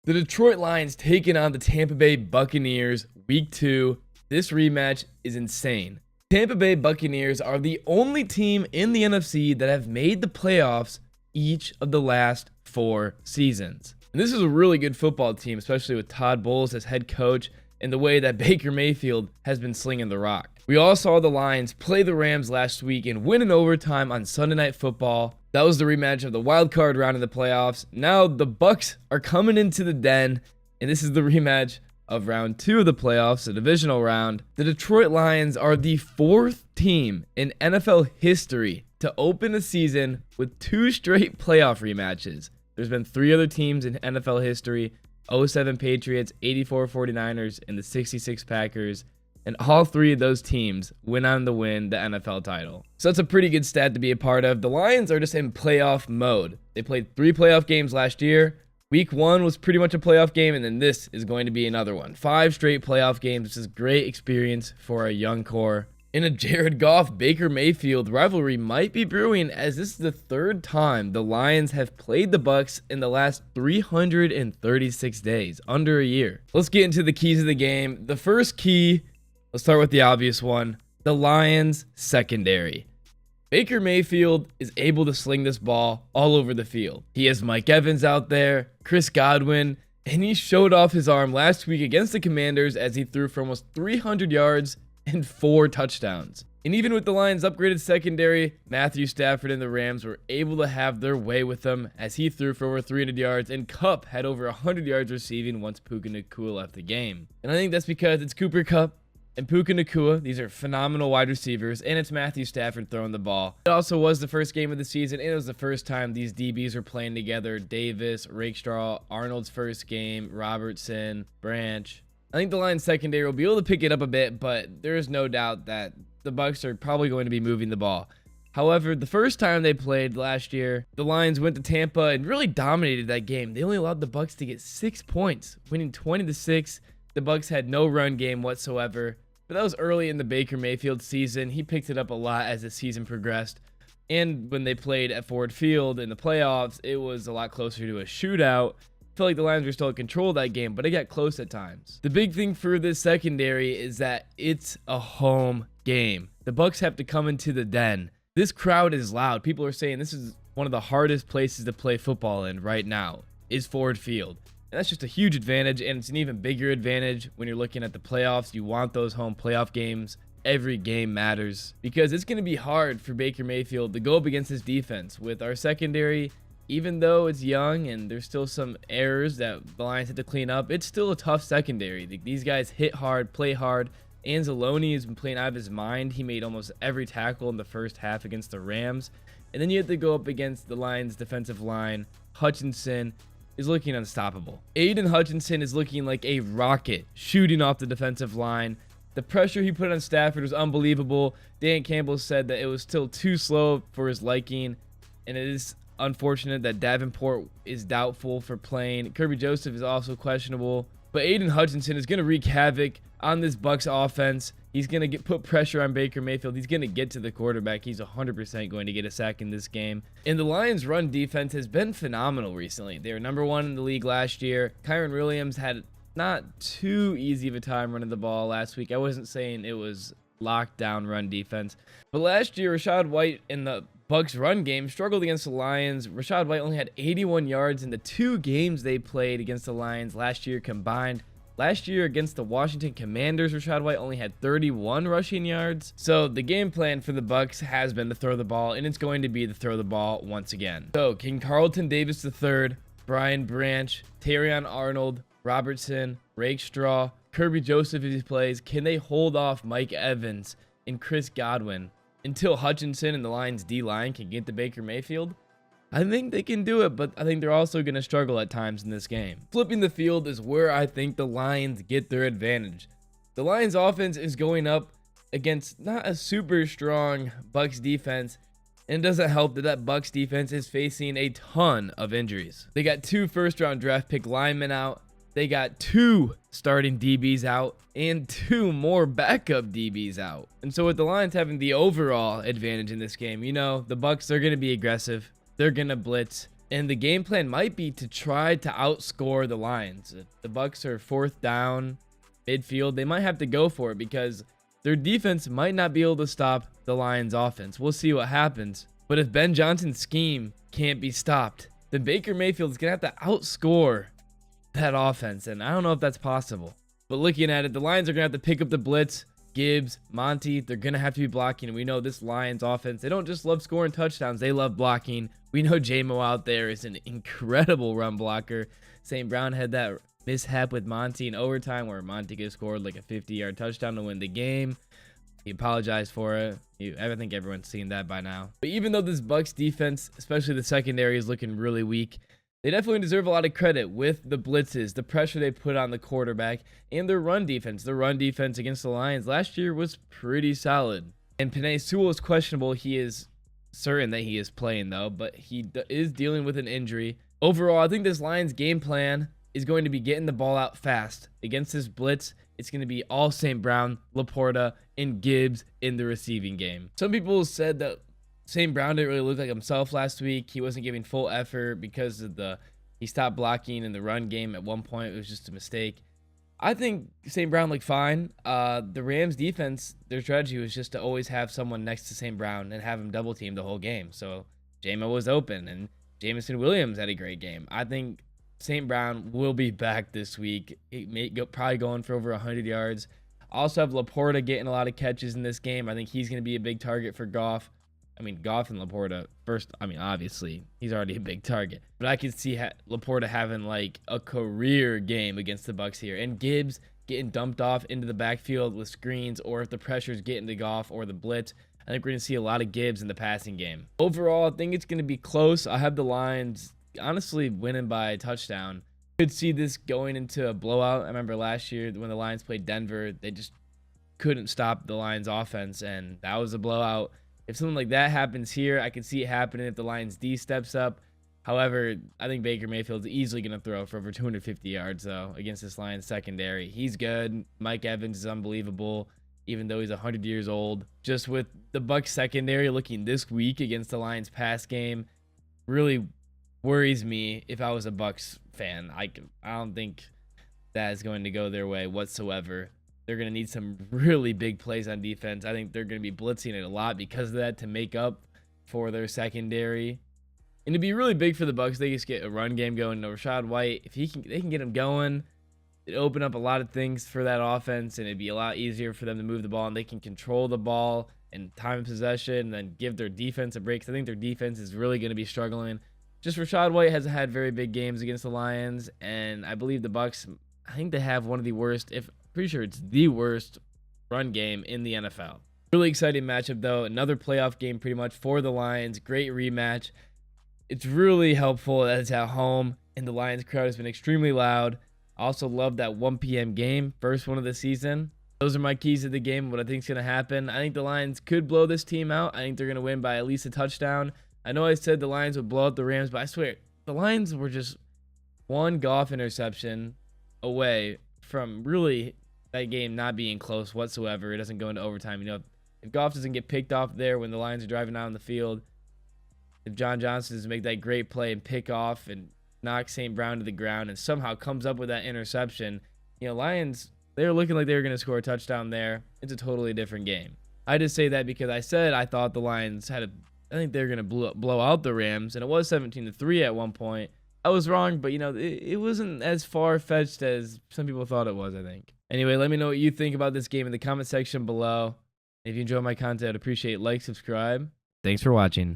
The Detroit Lions taking on the Tampa Bay Buccaneers week 2. This rematch is insane. Tampa Bay Buccaneers are the only team in the NFC that have made the playoffs each of the last 4 seasons. And this is a really good football team, especially with Todd Bowles as head coach and the way that Baker Mayfield has been slinging the rock. We all saw the Lions play the Rams last week and win in overtime on Sunday Night Football. That was the rematch of the wild card round of the playoffs. Now the Bucs are coming into the den, and this is the rematch of round 2 of the playoffs, the divisional round. The Detroit Lions are the 4th team in NFL history to open a season with 2 straight playoff rematches. There's been 3 other teams in NFL history: 07 Patriots, 84 49ers, and the 66 Packers. And all 3 of those teams went on to win the NFL title. So that's a pretty good stat to be a part of. The Lions are just in playoff mode. They played 3 playoff games last year. Week 1 was pretty much a playoff game, and then this is going to be another one. 5 straight playoff games. This is great experience for a young core. In a Jared Goff, Baker Mayfield rivalry might be brewing, as this is the 3rd time the Lions have played the Bucs in the last 336 days, under a year. Let's get into the keys of the game. The first key, let's start with the obvious one, the Lions secondary. Baker Mayfield is able to sling this ball all over the field. He has Mike Evans out there, Chris Godwin, and he showed off his arm last week against the Commanders as he threw for almost 300 yards and 4 touchdowns. And even with the Lions' upgraded secondary, Matthew Stafford and the Rams were able to have their way with them as he threw for over 300 yards, and Kupp had over 100 yards receiving once Puka Nacua left the game. And I think that's because it's Cooper Kupp and Puka Nacua. These are phenomenal wide receivers, and it's Matthew Stafford throwing the ball. It also was the first game of the season, and it was the first time these DBs were playing together. Davis, Rakestraw, Arnold's first game, Robertson, Branch. I think the Lions secondary will be able to pick it up a bit, but there is no doubt that the Bucs are probably going to be moving the ball. However, the first time they played last year, the Lions went to Tampa and really dominated that game. They only allowed the Bucs to get 6 points, winning 20-6. The Bucs had no run game whatsoever. But that was early in the Baker Mayfield season. He picked it up a lot as the season progressed. And when they played at Ford Field in the playoffs, it was a lot closer to a shootout. I feel like the Lions were still in control of that game, but it got close at times. The big thing for this secondary is that it's a home game. The Bucs have to come into the den. This crowd is loud. People are saying this is one of the hardest places to play football in right now, is Ford Field. And that's just a huge advantage, and it's an even bigger advantage when you're looking at the playoffs. You want those home playoff games. Every game matters because it's going to be hard for Baker Mayfield to go up against his defense. With our secondary, even though it's young and there's still some errors that the Lions have to clean up, it's still a tough secondary. These guys hit hard, play hard. Anzalone has been playing out of his mind. He made almost every tackle in the first half against the Rams. And then you have to go up against the Lions' defensive line. Hutchinson is looking unstoppable. Aiden Hutchinson is looking like a rocket shooting off the defensive line. The pressure he put on Stafford was unbelievable. Dan Campbell said that it was still too slow for his liking, and it is unfortunate that Davenport is doubtful for playing. Kirby Joseph is also questionable, but Aiden Hutchinson is going to wreak havoc on this Bucs offense. He's going to put pressure on Baker Mayfield. He's going to get to the quarterback. He's 100% going to get a sack in this game. And the Lions' run defense has been phenomenal recently. They were number 1 in the league last year. Kyron Williams had not too easy of a time running the ball last week. I wasn't saying it was lockdown run defense, but last year Rachaad White in the Bucs run game struggled against the Lions. Rachaad White only had 81 yards in the 2 games they played against the Lions last year combined. Last year against the Washington Commanders, Rachaad White only had 31 rushing yards. So the game plan for the Bucs has been to throw the ball, and it's going to be to throw the ball once again. So can Carlton Davis III, Brian Branch, Terrion Arnold, Robertson, Rakestraw, Kirby Joseph if he plays, can they hold off Mike Evans and Chris Godwin until Hutchinson and the Lions D-line can get to Baker Mayfield? I think they can do it, but I think they're also going to struggle at times in this game. Flipping the field is where I think the Lions get their advantage. The Lions offense is going up against not a super strong Bucs defense, and it doesn't help that that Bucs defense is facing a ton of injuries. They got 2 first-round draft pick linemen out. They got 2 starting DBs out and 2 more backup DBs out. And so with the Lions having the overall advantage in this game, you know, the Bucs, they're going to be aggressive. They're going to blitz. And the game plan might be to try to outscore the Lions. If the Bucs are 4th down, midfield, they might have to go for it because their defense might not be able to stop the Lions offense. We'll see what happens. But if Ben Johnson's scheme can't be stopped, then Baker Mayfield's going to have to outscore that offense. And I don't know if that's possible. But looking at it, the Lions are going to have to pick up the blitz. Gibbs, Monty, they're going to have to be blocking. And we know this Lions offense, they don't just love scoring touchdowns. They love blocking. We know J-Mo out there is an incredible run blocker. St. Brown had that mishap with Monty in overtime where Monty could have scored like a 50-yard touchdown to win the game. He apologized for it. I think everyone's seen that by now. But even though this Bucs defense, especially the secondary, is looking really weak, they definitely deserve a lot of credit with the blitzes, the pressure they put on the quarterback, and their run defense. The run defense against the Lions last year was pretty solid. And Penei Sewell is questionable. He is certain that he is playing, though, but he is dealing with an injury. Overall, I think this Lions game plan is going to be getting the ball out fast. Against this blitz, it's going to be all St. Brown, Laporta, and Gibbs in the receiving game. Some people said that St. Brown didn't really look like himself last week. He wasn't giving full effort because of he stopped blocking in the run game at one point. It was just a mistake. I think St. Brown looked fine. The Rams defense, their strategy was just to always have someone next to St. Brown and have him double team the whole game. So J-Mo was open and Jameson Williams had a great game. I think St. Brown will be back this week. He may probably going for over 100 yards. Also have Laporta getting a lot of catches in this game. I think he's going to be a big target for Goff. I mean, Goff and Laporta, first, I mean, obviously, he's already a big target. But I could see Laporta having, like, a career game against the Bucs here. And Gibbs getting dumped off into the backfield with screens, or if the pressure's getting to Goff or the blitz, I think we're going to see a lot of Gibbs in the passing game. Overall, I think it's going to be close. I have the Lions, honestly, winning by a touchdown. Could see this going into a blowout. I remember last year when the Lions played Denver, they just couldn't stop the Lions offense, and that was a blowout. If something like that happens here, I can see it happening if the Lions D steps up. However, I think Baker Mayfield's easily going to throw for over 250 yards, though, against this Lions secondary. He's good. Mike Evans is unbelievable, even though he's 100 years old. Just with the Bucs secondary looking this weak against the Lions pass game, really worries me if I was a Bucs fan. I don't think that is going to go their way whatsoever. They're going to need some really big plays on defense. I think they're going to be blitzing it a lot because of that to make up for their secondary. And to be really big for the Bucs, they just get a run game going. Rachaad White, if they can get him going, it'd open up a lot of things for that offense, and it'd be a lot easier for them to move the ball, and they can control the ball and time of possession and then give their defense a break. I think their defense is really going to be struggling. Just Rachaad White hasn't had very big games against the Lions, and I believe the Bucs, I think they have one of the worst, pretty sure it's the worst run game in the NFL. Really exciting matchup, though. Another playoff game pretty much for the Lions. Great rematch. It's really helpful that it's at home, and the Lions crowd has been extremely loud. I also love that 1 p.m. game, first one of the season. Those are my keys to the game, what I think is going to happen. I think the Lions could blow this team out. I think they're going to win by at least a touchdown. I know I said the Lions would blow out the Rams, but I swear, the Lions were just one Goff interception away from really that game not being close whatsoever. It doesn't go into overtime. You know, if Goff doesn't get picked off there when the Lions are driving out on the field, if John Johnson doesn't make that great play and pick off and knock St. Brown to the ground and somehow comes up with that interception, you know, Lions, they're looking like they were going to score a touchdown there. It's a totally different game. I just say that because I said I thought the Lions I think they were going to blow out the Rams, and it was 17-3 at one point. I was wrong, but, you know, it wasn't as far-fetched as some people thought it was, I think. Anyway, let me know what you think about this game in the comment section below. If you enjoy my content, I'd appreciate like, subscribe. Thanks for watching.